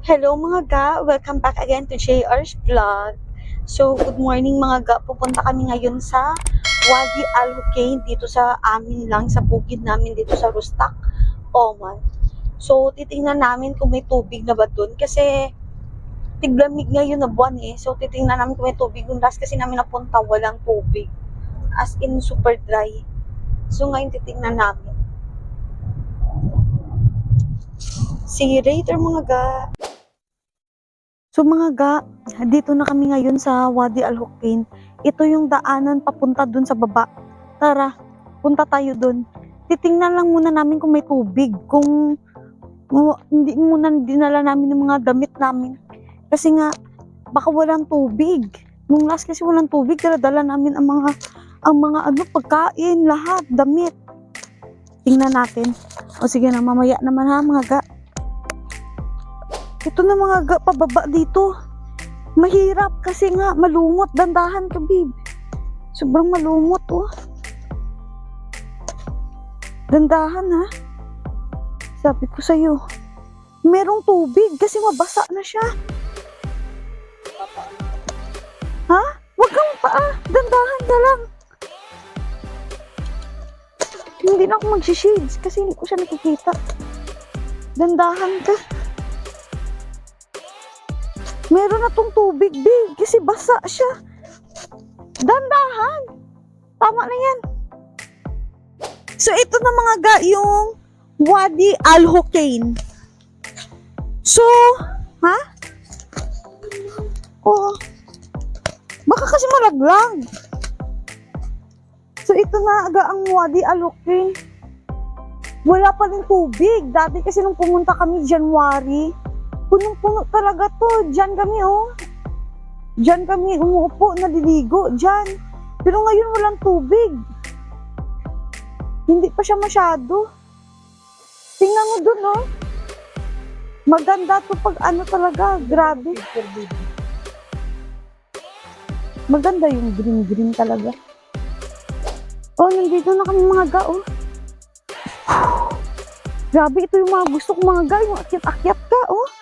Hello mga ga! Welcome back again to JR's Vlog. So, good morning mga ga. Pupunta kami ngayon sa Wadi Al Hocein dito sa amin lang, sa bukid namin dito sa Rustak, Oman. So, titingnan namin kung may tubig na ba dun kasi tiglamig ngayon na buwan eh. So, titingnan namin kung may tubig. Yung last kasi namin napunta, walang tubig. As in, super dry. So, ngayon titingnan namin. See you later mga ga! So mga ga, dito na kami ngayon sa Wadi Al Hocein. Ito yung daanan papunta dun sa baba. Tara, punta tayo dun. Titingnan lang muna namin kung may tubig. Kung hindi muna dinala namin yung mga damit namin. Kasi nga, baka walang tubig. Nung last kasi walang tubig, dala namin ang mga pagkain, lahat, damit. Tingnan natin. O sige na, mamaya naman ha mga ga. Ito na mga ga, pababa dito. Mahirap kasi nga malumot. Dandahan ka, babe. Sobrang malumot, oh. Dandahan, ha. Sabi ko sa'yo, merong tubig kasi mabasa na siya. Ha? Huwag kang paa. Dandahan ka lang. Hindi na ako mag-shades kasi hindi ko siya nakikita. Dandahan ka. Meron na tong tubig, babe, kasi basa siya. Dandahan. Tama na yan. So, ito na mga ga, yung Wadi Al Hocein. So, ha? Oh, baka kasi malaglag. So, ito na aga ang Wadi Al Hocein. Wala pa rin tubig. Dati kasi nung pumunta kami January, punong-puno talaga to. Diyan kami, oh. Diyan kami umuupo, naliligo. Diyan. Pero ngayon walang tubig. Hindi pa siya masyado. Tingnan mo dun, oh. Maganda to pag ano talaga. Grabe. Maganda yung green-green talaga. Oh, nandito na kami mga ga, oh. Grabe, ito yung mga gusto kong mga ga. Yung akyat-akyat ka, oh.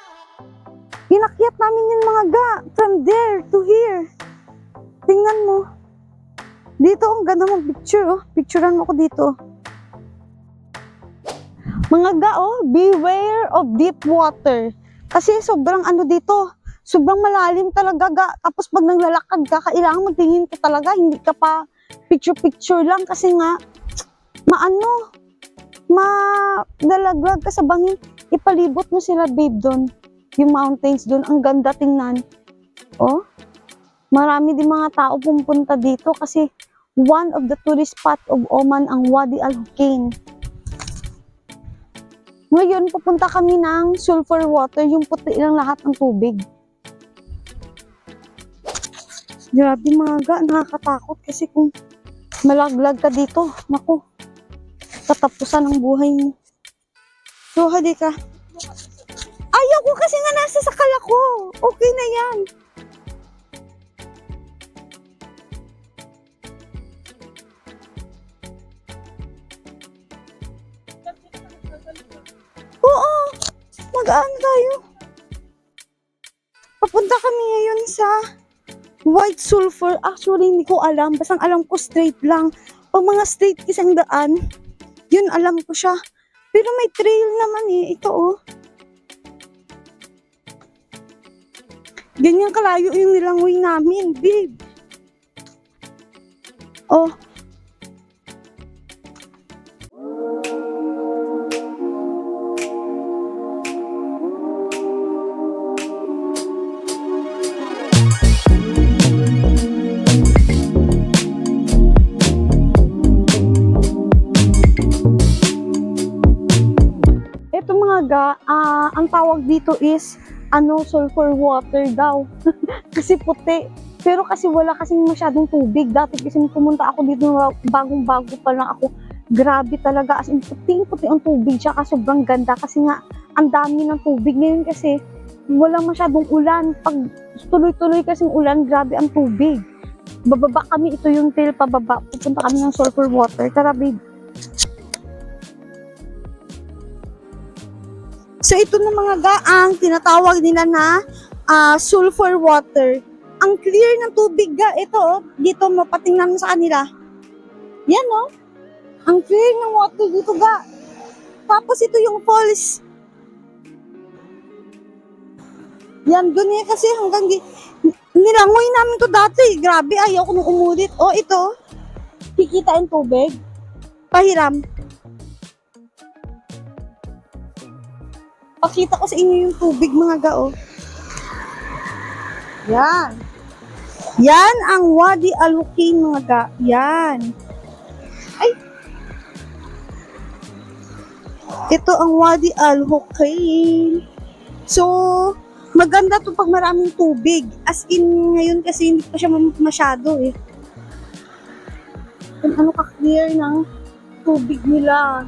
Inakyat namin yung mga ga. From there to here. Tingnan mo. Dito, ang ganda mong picture, oh. Picturean mo ko dito. Mga ga, oh. Beware of deep water. Kasi sobrang ano dito. Sobrang malalim talaga, ga. Tapos pag naglalakad ka, kailangan magtingin ka talaga. Hindi ka pa picture-picture lang. Kasi nga, madalaglag ka sa bangin. Ipalibot mo sila, babe, doon. Yung mountains doon, ang ganda tingnan. Oh, marami din mga tao pumunta dito kasi one of the tourist spot of Oman ang Wadi Al Hocein. Ngayon, pupunta kami ng sulfur water, yung puti lang lahat ng tubig. Grabe mga ga, nakakatakot kasi kung malaglag ka dito, naku, katapusan ng buhay mo. So, hadi ka. Ayaw ko kasi nga nasa sakal ako. Okay na yan. Oo. Mag-ano tayo? Papunta kami ngayon sa White Sulfur. Actually, hindi ko alam. Basta alam ko straight lang. Pag mga straight kisang daan, yun alam ko siya. Pero may trail naman eh. Ito oh. Ganyan kalayo yung nilangoy namin, babe. Oh. Ito mga ga, ang tawag dito is sulfur water daw. Kasi puti. Pero kasi wala kasing masyadong tubig. Dati kasi pumunta ako dito, bagong-bago pa lang ako. Grabe talaga. As in, puting-puti ang tubig. Tsaka sobrang ganda. Kasi nga, ang dami ng tubig. Ngayon kasi, wala masyadong ulan. Pag tuloy-tuloy kasing ulan, grabe ang tubig. Bababa kami. Ito yung trail pababa. Pupunta kami ng sulfur water. Tara, babe. So ito na mga gaang tinatawag nila na sulfur water. Ang clear ng tubig ga. Ito oh, dito mapatingnan mo sa kanila. Yan oh. Ang clear ng water dito ga. Tapos ito yung falls. Yan, dun eh kasi hanggang nilangoy namin to dati. Grabe, ayaw ko nung umulit. Oh, ito. Kikita yung tubig. Pahiram. Pakita ko sa inyo yung tubig mga gao. Yan. Yan ang Wadi Al Hokain mga ga. Yan. Ay. Ito ang Wadi Al Hokain. So, maganda to pag maraming tubig. As in, ngayon kasi hindi pa siya masyado eh. Kung ano ka-clear ng tubig nila.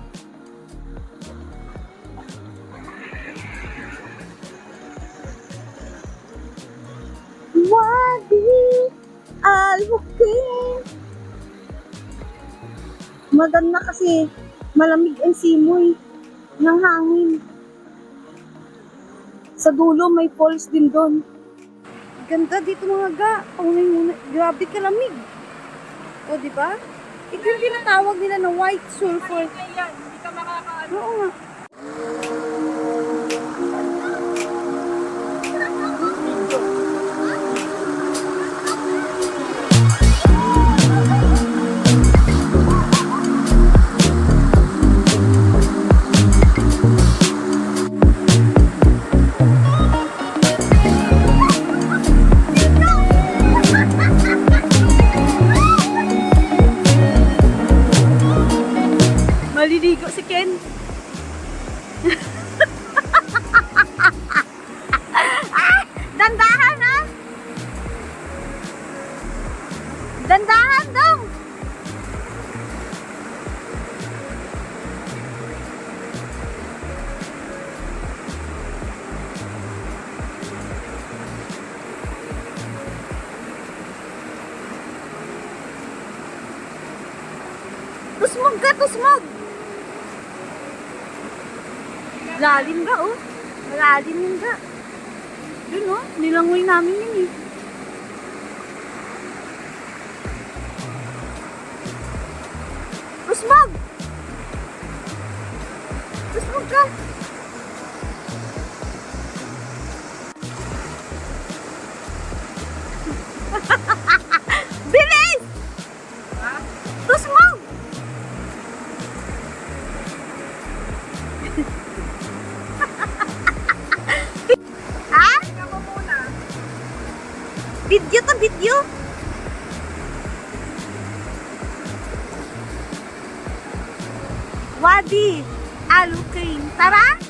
Wadi Al Hokain. Maganda kasi malamig ang simoy ng hangin. Sa dulo may falls din doon. Ganda dito mga ga. Paunay muna. Grabe kalamig. O di ba? Ito yung tinatawag nila na white sulfur. Hindi ka makakaano. Oo nga. Maliligo si Ken. Dandahan ha! Dandahan dong! Tusmog ka, tusmog! Lalim ga oh. Malalim yun ga. Yun oh, nilangoy namin yun eh. Tusmog! Tusmog ka! Bilis! Tusmog! Video to video. Wadi Al Hokain. Tara!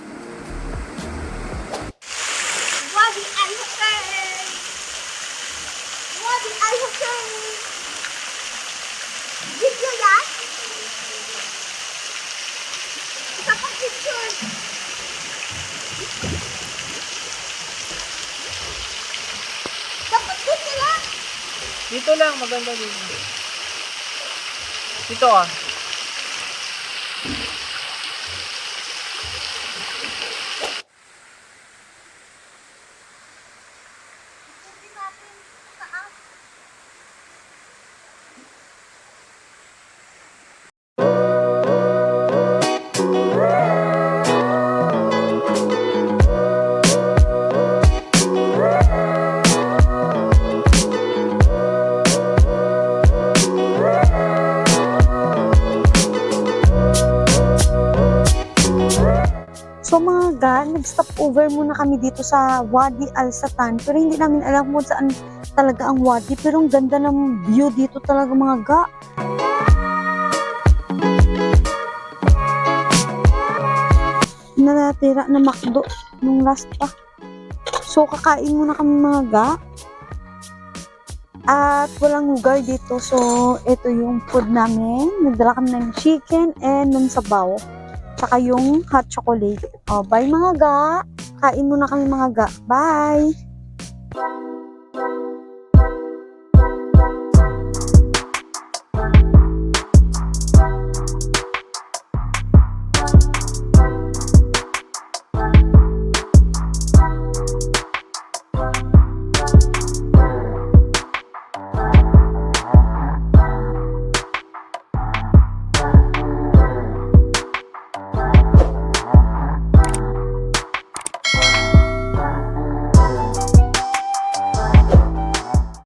Wadi Al Hokain. Wadi Al Hokain. Video yan? Isa pang picture. Dapat doon sila. Dito lang, maganda dito. Dito ah. So mga ga, nag-stop over muna kami dito sa Wadi Al Satan. Pero hindi namin alam kung saan talaga ang wadi. Pero ang ganda ng view dito talaga mga ga. Natira na McDo nung last pa. So kakain muna kami mga ga. At walang lugar dito. So ito yung food namin. Nagdala kami ng chicken and ng sabaw. Saka yung hot chocolate. Oh, bye mga ga. Kain muna kami mga ga. Bye!